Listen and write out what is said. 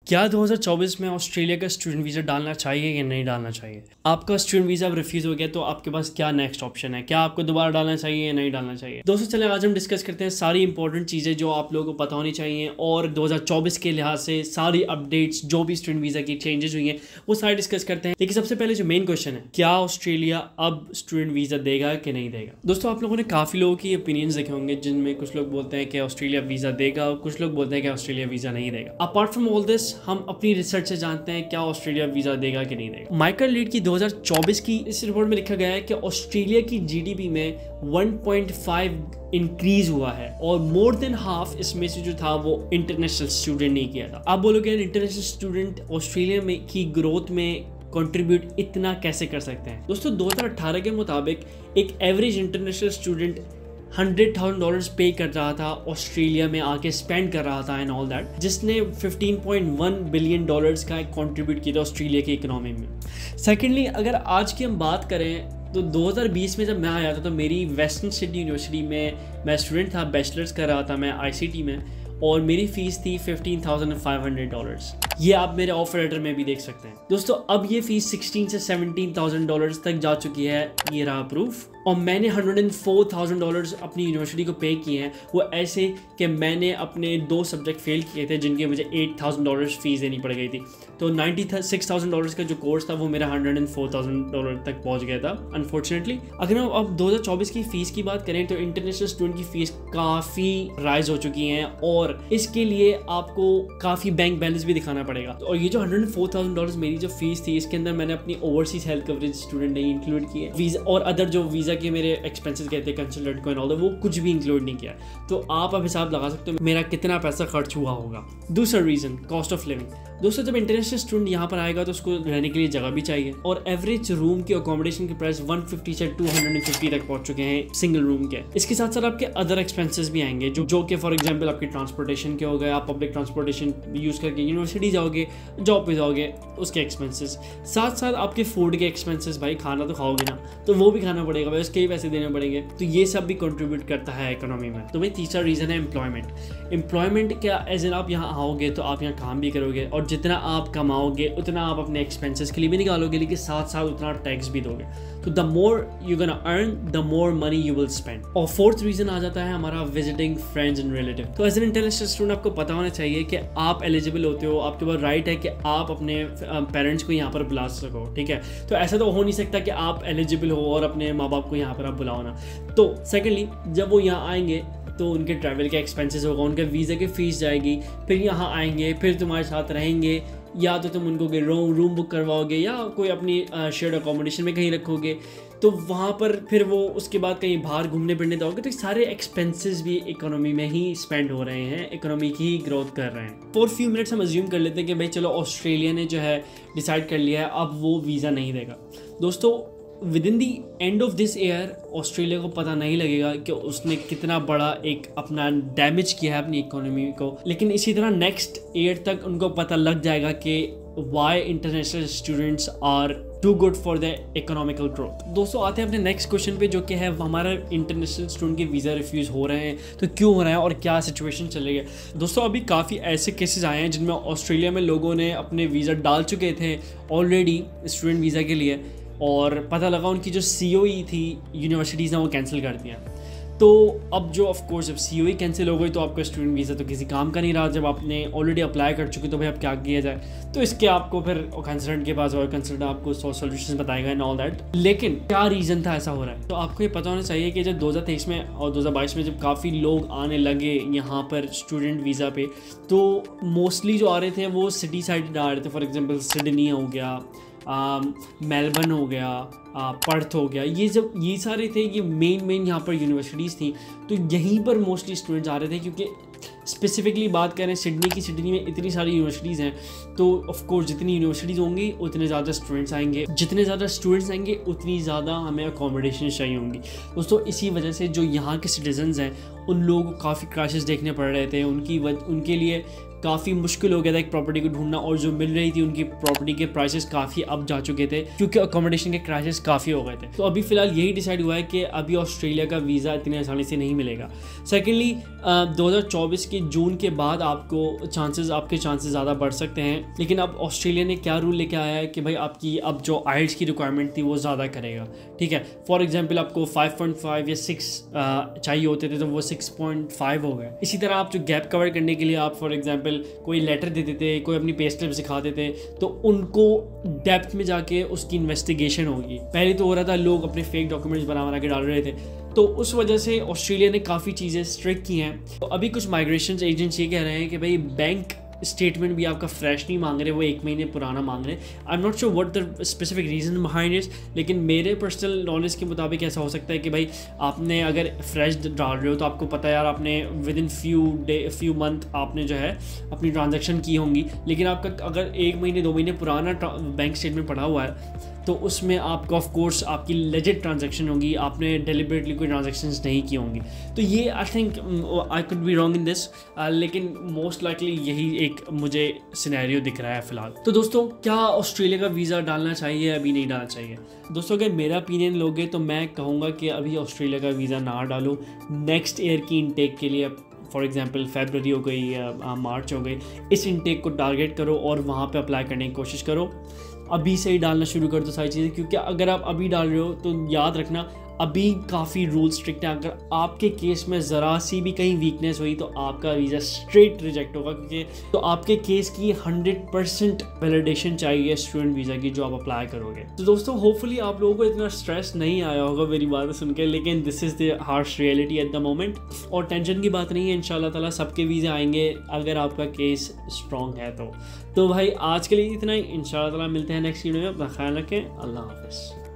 क्या 2024 में ऑस्ट्रेलिया का स्टूडेंट वीज़ा डालना चाहिए या नहीं डालना चाहिए? आपका स्टूडेंट वीज़ा अब रिफ्यूज़ हो गया तो आपके पास क्या नेक्स्ट ऑप्शन है? क्या आपको दोबारा डालना चाहिए या नहीं डालना चाहिए? दोस्तों चलें आज हम डिस्कस करते हैं सारी इंपॉर्टेंट चीज़ें जो आप लोगों को पता होनी चाहिए और 2024 के लिहाज से सारी अपडेट्स जो भी स्टूडेंट वीज़ा की चेंजेस हुई हैं वो सारे डिस्कस करते हैं। लेकिन सबसे पहले जो मेन क्वेश्चन है, क्या ऑस्ट्रेलिया अब स्टूडेंट वीज़ा देगा कि नहीं देगा? दोस्तों आप लोगों ने काफ़ी लोगों की ओपिनियंस देखे होंगे जिनमें कुछ लोग बोलते हैं कि ऑस्ट्रेलिया वीज़ा देगा और कुछ लोग बोलते हैं कि ऑस्ट्रेलिया वीज़ा नहीं देगा। अपार्ट फ्रॉम ऑल दिस हम अपनी रिसर्च से जानते हैं क्या ऑस्ट्रेलिया वीजा देगा कि नहीं देगा। माइकल लीड की 2024 की इस रिपोर्ट में लिखा गया है कि ऑस्ट्रेलिया की जीडीपी में 1.5 इंक्रीज हुआ है और मोर देन हाफ इसमें से जो था वो इंटरनेशनल स्टूडेंट नहीं किया था। आप बोलोगे इंटरनेशनल स्टूडेंट ऑस्ट्रेलिया में की ग्रोथ में कंट्रीब्यूट इतना कैसे कर सकते हैं? दोस्तों 2018 के मुताबिक एक एवरेज इंटरनेशनल स्टूडेंट $100,000 पे कर रहा था, ऑस्ट्रेलिया में आके स्पेंड कर रहा था एंड ऑल दैट, जिसने $15.1 बिलियन का कंट्रीब्यूट किया था ऑस्ट्रेलिया की इकोनॉमी में। सेकेंडली अगर आज की हम बात करें तो 2020 में जब मैं आया था तो मेरी वेस्टर्न सिडनी यूनिवर्सिटी में मैं स्टूडेंट था, बैचलर्स कर रहा था मैं ICT में, और मेरी फीस थी $15,500। ये आप मेरे ऑफर लेटर में भी देख सकते हैं। दोस्तों अब ये फीस $16,000 से $17,000 तक जा चुकी है, ये रहा प्रूफ। और मैंने $104,000 अपनी यूनिवर्सिटी को पे किए हैं, वो ऐसे कि मैंने अपने 2 सब्जेक्ट फेल किए थे जिनके मुझे $8,000 फीस देनी पड़ गई थी। तो $96,000 का जो कोर्स था वो मेरा $104,000 तक पहुंच गया था अनफॉर्चुनेटली। अगर हम अब 2024 की फ़ीस की बात करें तो इंटरनेशनल स्टूडेंट की फ़ीस काफ़ी राइज हो चुकी हैं और इसके लिए आपको काफ़ी बैंक बैलेंस भी दिखाना पड़ेगा। और ये जो $104,000 मेरी जो फीस थी इसके अंदर मैंने अपनी ओवरसीज हेल्थ कवरेज स्टूडेंट नहीं इंक्लूड किए, वीज़ा और अदर जो वीज़ा के मेरे एक्सपेंसेस कहते हैं कंसल्टेंट को एंड ऑल, वो कुछ भी इंक्लूड नहीं किया। तो आप अब हिसाब लगा सकते हो मेरा कितना पैसा खर्च हुआ होगा। दूसरा रीज़न कॉस्ट ऑफ लिविंग। दोस्तों जब इंटरनेशनल स्टूडेंट यहाँ पर आएगा तो उसको रहने के लिए जगह भी चाहिए और एवरेज रूम की अकोमोडेशन के प्राइस 150 से 250 तक पहुंच चुके हैं सिंगल रूम के। इसके साथ साथ आपके अदर एक्सपेंसेस भी आएंगे जो कि फॉर एग्जांपल आपके ट्रांसपोर्टेशन के हो गए, आप पब्लिक ट्रांसपोर्टेशन यूज़ करके यूनिवर्सिटी जाओगे, जॉब पे जाओगे, उसके एक्सपेंसेस। साथ साथ आपके फूड के एक्सपेंसेस, भाई खाना तो खाओगे ना तो वो भी खाना पड़ेगा, भाई उसके ही पैसे देने पड़ेंगे। तो ये सब भी कंट्रीब्यूट करता है इकोनॉमी में। तो भाई तीसरा रीज़न है एम्प्लॉयमेंट क्या एज एन आप यहाँ आओगे तो आप यहाँ काम भी करोगे और जितना आप कमाओगे उतना आप अपने एक्सपेंसेस के लिए भी निकालोगे, लेकिन साथ साथ उतना टैक्स भी दोगे। तो the more you gonna earn the more money you will spend. और फोर्थ रीज़न आ जाता है हमारा विजिटिंग फ्रेंड्स एंड रिलेटिव। तो एज एन इंटरनेशनल स्टूडेंट आपको पता होना चाहिए कि आप एलिजिबल होते हो, आपके पास राइट है कि आप अपने पेरेंट्स को यहाँ पर बुला सको, ठीक है। तो ऐसा तो हो नहीं सकता कि आप एलिजिबल हो और अपने माँ बाप को यहाँ पर आप बुलाओ ना। तो सेकेंडली जब वो यहाँ आएंगे तो उनके ट्रैवल के एक्सपेंसेस होगा, उनके वीज़ा की फ़ीस जाएगी, फिर यहाँ आएंगे, फिर तुम्हारे साथ रहेंगे, या तो तुम उनको रूम बुक करवाओगे या कोई अपनी शेयर्ड अकोमोडेशन में कहीं रखोगे, तो वहाँ पर फिर वो उसके बाद कहीं बाहर घूमने फिरने जाओगे। तो सारे एक्सपेंसेस भी इकोनॉमी में ही स्पेंड हो रहे हैं, इकोनॉमी की ही ग्रोथ कर रहे हैं। फॉर फ्यू मिनट्स हम अज्यूम कर लेते हैं कि भाई चलो ऑस्ट्रेलिया ने जो है डिसाइड कर लिया है अब वो वीज़ा नहीं देगा। दोस्तों with in the end of this year Australia को पता नहीं लगेगा कि उसने कितना बड़ा एक अपना डैमेज किया है अपनी इकोनॉमी को, लेकिन इसी तरह नेक्स्ट ईयर तक उनको पता लग जाएगा कि why international students are too good for the economical growth. दोस्तों आते हैं अपने नेक्स्ट क्वेश्चन पे जो कि है हमारा इंटरनेशनल स्टूडेंट के वीज़ा रिफ्यूज़ हो रहे हैं तो क्यों हो रहा है और क्या सिचुएशन चल रही है। दोस्तों अभी काफ़ी ऐसे केसेस आए हैं जिनमें ऑस्ट्रेलिया में लोगों ने अपने वीज़ा डाल चुके थे ऑलरेडी स्टूडेंट वीज़ा के लिए और पता लगा उनकी जो COE थी यूनिवर्सिटीज़ ने वो कैंसिल कर दिया। तो अब जो ऑफ कोर्स जब COE कैंसिल हो गई तो आपका स्टूडेंट वीज़ा तो किसी काम का नहीं रहा। जब आपने ऑलरेडी अप्लाई कर चुके तो भाई अब क्या किया जाए, तो इसके आपको फिर कंसल्टेंट के पास और कंसल्टेंट आपको सॉल्यूशन बताएगा एंड ऑल दैट। लेकिन क्या रीज़न था ऐसा हो रहा है, तो आपको ये पता होना चाहिए कि जब 2023 में और 2022 में जब काफ़ी लोग आने लगे यहाँ पर स्टूडेंट वीज़ा पे, तो मोस्टली जो आ रहे थे वो सिटी साइड आ रहे थे। फॉर एग्जाम्पल सिडनी हो गया, मेलबर्न हो गया, पर्थ हो गया, ये सारे थे, ये मेन यहाँ पर यूनिवर्सिटीज़ थी। तो यहीं पर मोस्टली स्टूडेंट्स आ रहे थे क्योंकि स्पेसिफिकली बात करें सिडनी में इतनी सारी यूनिवर्सिटीज़ हैं, तो ऑफ कोर्स जितनी यूनिवर्सिटीज़ होंगी उतने ज़्यादा स्टूडेंट्स आएंगे, जितने ज़्यादा स्टूडेंट्स आएंगे उतनी ज़्यादा हमें अकोमोडेशन चाहिए होंगी। दोस्तों इसी वजह से जो यहाँ के सिटीजन्स हैं उन लोगों को काफ़ी क्राइसिस देखने पड़ रहे थे, उनके लिए काफ़ी मुश्किल हो गया था एक प्रॉपर्टी को ढूंढना, और जो मिल रही थी उनकी प्रॉपर्टी के प्राइसेस काफ़ी अप जा चुके थे क्योंकि अकोमोडेशन के क्राइसिस काफ़ी हो गए थे। तो अभी फ़िलहाल यही डिसाइड हुआ है कि अभी ऑस्ट्रेलिया का वीज़ा इतनी आसानी से नहीं मिलेगा। सेकेंडली 2024 के जून के बाद आपके चांसेस ज़्यादा बढ़ सकते हैं, लेकिन अब ऑस्ट्रेलिया ने क्या रूल लेके आया है कि भाई आपकी अब जो आइल्स की रिक्वायरमेंट थी वो ज़्यादा करेगा। ठीक है, फॉर एग्जांपल आपको 5.5 या 6 चाहिए होते थे तो वो 6.5 हो गए। इसी तरह आप जो गैप कवर करने के लिए आप फॉर एग्जांपल कोई लेटर देते थे, कोई अपनी पे स्लिप दिखाते थे, तो उनको डेप्थ में जाके उसकी इन्वेस्टिगेशन होगी। पहले तो हो रहा था लोग अपने फेक डॉक्यूमेंट्स बना के डाल रहे थे, तो उस वजह से ऑस्ट्रेलिया ने काफ़ी चीज़ें स्ट्रिक्ट की हैं। तो अभी कुछ माइग्रेशन एजेंट्स ये कह रहे हैं कि भाई बैंक स्टेटमेंट भी आपका फ्रेश नहीं मांग रहे, वो 1 महीने पुराना मांग रहे हैं। I am not sure what the specific reason behind it, लेकिन मेरे पर्सनल नॉलेज के मुताबिक ऐसा हो सकता है कि भाई आपने अगर फ्रेश डाल रहे हो तो आपको पता है यार आपने विद इन फ्यू मंथ आपने जो है अपनी ट्रांजैक्शन की होंगी, लेकिन आपका अगर 1 महीने 2 महीने पुराना बैंक स्टेटमेंट पड़ा हुआ है तो उसमें आपको ऑफ कोर्स आपकी लेजिट ट्रांजैक्शन होगी, आपने डेलिबरेटली कोई ट्रांजैक्शंस नहीं की होंगी। तो ये I think I could be wrong in this, लेकिन मोस्ट लाइकली यही एक मुझे सिनेरियो दिख रहा है फ़िलहाल। तो दोस्तों, क्या ऑस्ट्रेलिया का वीज़ा डालना चाहिए अभी नहीं डालना चाहिए? दोस्तों, अगर मेरा ओपिनियन लोगे तो मैं कहूँगा कि अभी ऑस्ट्रेलिया का वीज़ा ना डालो। नेक्स्ट ईयर की इनटेक के लिए, फॉर एग्जांपल फरवरी हो गई या मार्च हो गई, इस इनटेक को टारगेट करो और वहाँ पे अप्लाई करने की कोशिश करो। अभी से ही डालना शुरू कर दो सारी चीज़ें, क्योंकि अगर आप अभी डाल रहे हो तो याद रखना अभी काफ़ी रूल स्ट्रिक्ट हैं। अगर आपके केस में ज़रा सी भी कहीं वीकनेस हुई तो आपका वीज़ा स्ट्रेट रिजेक्ट होगा, क्योंकि तो आपके केस की 100% वैलिडेशन चाहिए स्टूडेंट वीज़ा की जो आप अप्लाई करोगे। तो दोस्तों, होपफुली आप लोगों को इतना स्ट्रेस नहीं आया होगा मेरी बात सुन के, लेकिन this is the harsh reality at the moment. और टेंशन की बात नहीं है, इंशाल्लाह ताला सबके वीज़े आएंगे अगर आपका केस स्ट्रॉन्ग है तो भाई आज के लिए इतना ही। इंशाल्लाह ताला मिलते हैं नेक्स्ट वीडियो में। अपना ख्याल रखें। अल्लाह हाफ़िज़।